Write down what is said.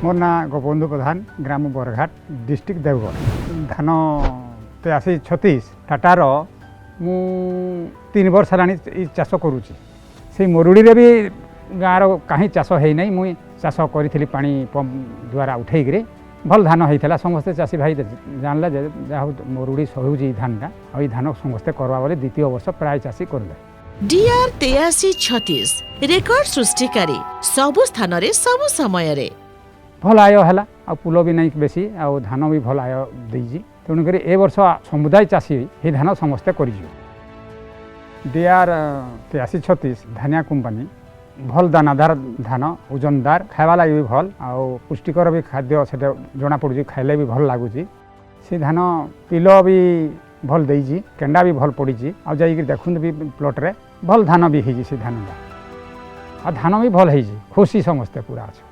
मोर ना गोपबंधु प्रधान ग्राम बरघाट डिस्ट्रिक्ट देवगढ़ धान 83-36 टाटार मु 3 वर्ष हेलानी चाष करुच्ची से मरुड़ी रे भी गाँव कहीं चाष है मुई चाष करी पानी पंप द्वारा उठेकरी भल धान होता समस्ते चाषी भाई जानले जहाँ मरुड़ी सहूची धानटा आ धान समस्ते करवा बोले द्वितीय वर्ष प्राय चाषी करले। डीआर 83-36 रेकर्ड सृष्टिकारी सबु स्थान रे सबु समय रे भल आय है आ पुल भी नहीं बेसी आ धान भी भल आय देजी तेणुक ए वर्ष समुदाय चाषी ये धान समस्ते कर डीआर 83-36 धानिया कंपनी भल दानादार धान ओजनदार खावा लगे भी भल आ पुष्टिकर भी खाद्य से जना पड़ू खाइले भी भल लगुच से धान पिल भी भल देजी केंडा भी भल पड़ी आ देखुन भी प्लॉट रे भल धान भी है धान भी भल है खुशी समस्ते पूरा अच्छा।